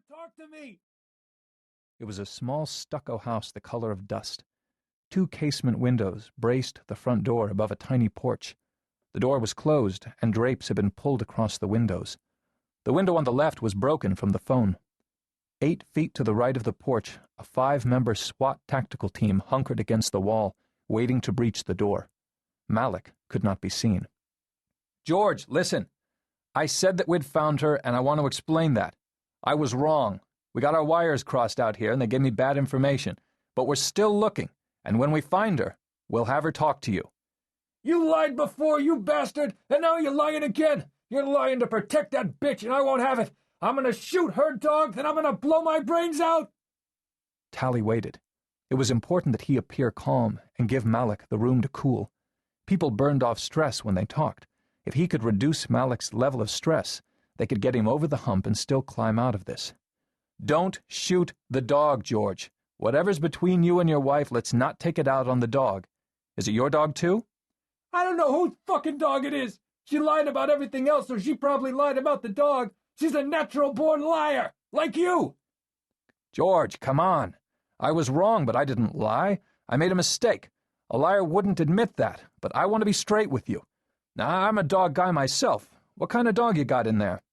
talk to me! It was a small stucco house the color of dust. 2 casement windows braced the front door above a tiny porch. The door was closed, and drapes had been pulled across the windows. The window on the left was broken from the phone. 8 feet to the right of the porch, a 5-member SWAT tactical team hunkered against the wall, waiting to breach the door. Malik could not be seen. "George, listen. I said that we'd found her, and I want to explain that. I was wrong. We got our wires crossed out here, and they gave me bad information. But we're still looking, and when we find her, we'll have her talk to you." "You lied before, you bastard, and now you're lying again. You're lying to protect that bitch, and I won't have it. I'm going to shoot her dog, then I'm going to blow my brains out." Talley waited. It was important that he appear calm and give Malik the room to cool. People burned off stress when they talked. If he could reduce Malik's level of stress, they could get him over the hump and still climb out of this. "Don't shoot the dog, George. Whatever's between you and your wife, let's not take it out on the dog. Is it your dog, too?" "I don't know whose fucking dog it is. She lied about everything else, so she probably lied about the dog. She's a natural-born liar, like you." "George, come on. I was wrong, but I didn't lie. I made a mistake. A liar wouldn't admit that, but I want to be straight with you. Now, I'm a dog guy myself. What kind of dog you got in there?"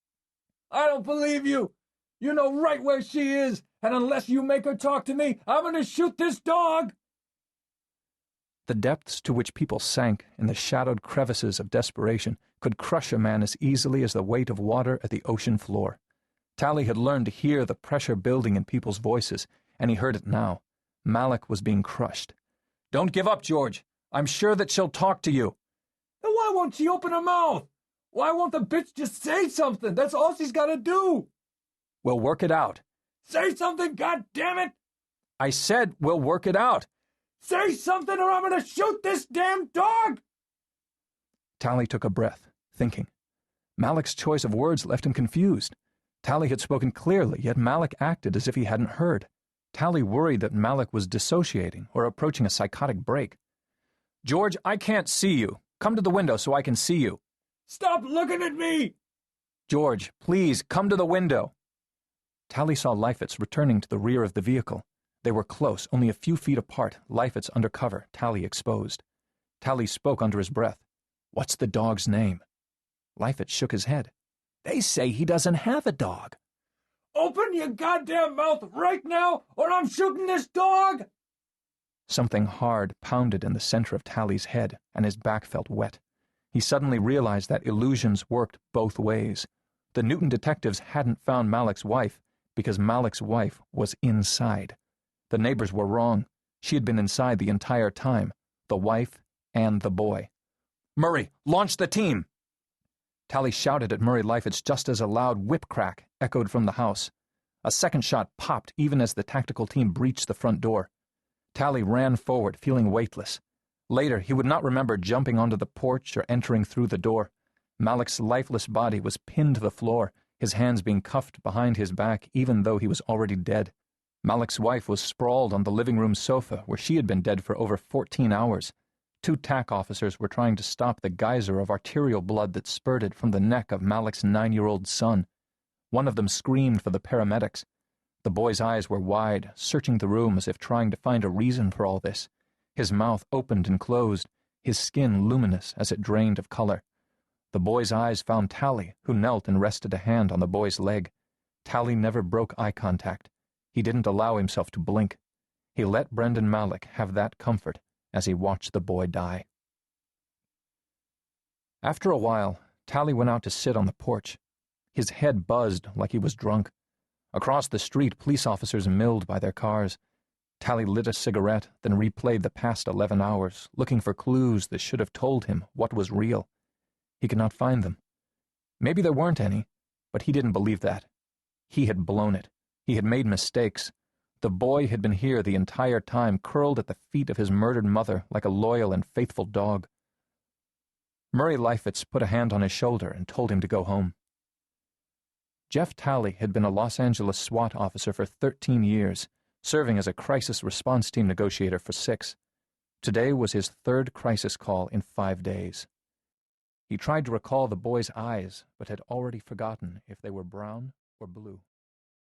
"I don't believe you. You know right where she is, and unless you make her talk to me, I'm going to shoot this dog." The depths to which people sank in the shadowed crevices of desperation could crush a man as easily as the weight of water at the ocean floor. Talley had learned to hear the pressure building in people's voices, and he heard it now. Malik was being crushed. "Don't give up, George. I'm sure that she'll talk to you." "Then why won't she open her mouth? Why won't the bitch just say something? That's all she's got to do." "We'll work it out." "Say something, goddammit!" "I said we'll work it out." "Say something or I'm going to shoot this damn dog!" Talley took a breath, thinking. Malik's choice of words left him confused. Talley had spoken clearly, yet Malik acted as if he hadn't heard. Talley worried that Malik was dissociating or approaching a psychotic break. "George, I can't see you. Come to the window so I can see you." "Stop looking at me!" "George, please, come to the window." Talley saw Leifitz returning to the rear of the vehicle. They were close, only a few feet apart, Leifitz under cover, Talley exposed. Talley spoke under his breath. "What's the dog's name?" Leifitz shook his head. "They say he doesn't have a dog." "Open your goddamn mouth right now, or I'm shooting this dog!" Something hard pounded in the center of Talley's head, and his back felt wet. He suddenly realized that illusions worked both ways. The Newton detectives hadn't found Malik's wife because Malik's wife was inside. The neighbors were wrong. She had been inside the entire time, the wife and the boy. "Murray, launch the team!" Talley shouted at Murray Leifitz just as a loud whip crack echoed from the house. A second shot popped even as the tactical team breached the front door. Talley ran forward, feeling weightless. Later, he would not remember jumping onto the porch or entering through the door. Malik's lifeless body was pinned to the floor, his hands being cuffed behind his back even though he was already dead. Malik's wife was sprawled on the living room sofa where she had been dead for over 14 hours. 2 TAC officers were trying to stop the geyser of arterial blood that spurted from the neck of Malik's 9-year-old son. One of them screamed for the paramedics. The boy's eyes were wide, searching the room as if trying to find a reason for all this. His mouth opened and closed, his skin luminous as it drained of color. The boy's eyes found Talley, who knelt and rested a hand on the boy's leg. Talley never broke eye contact. He didn't allow himself to blink. He let Brendan Malik have that comfort as he watched the boy die. After a while, Talley went out to sit on the porch. His head buzzed like he was drunk. Across the street, police officers milled by their cars. Talley lit a cigarette, then replayed the past 11 hours, looking for clues that should have told him what was real. He could not find them. Maybe there weren't any, but he didn't believe that. He had blown it. He had made mistakes. The boy had been here the entire time, curled at the feet of his murdered mother like a loyal and faithful dog. Murray Leifitz put a hand on his shoulder and told him to go home. Jeff Talley had been a Los Angeles SWAT officer for 13 years, serving as a crisis response team negotiator for 6. Today was his 3rd crisis call in 5 days. He tried to recall the boy's eyes, but had already forgotten if they were brown or blue.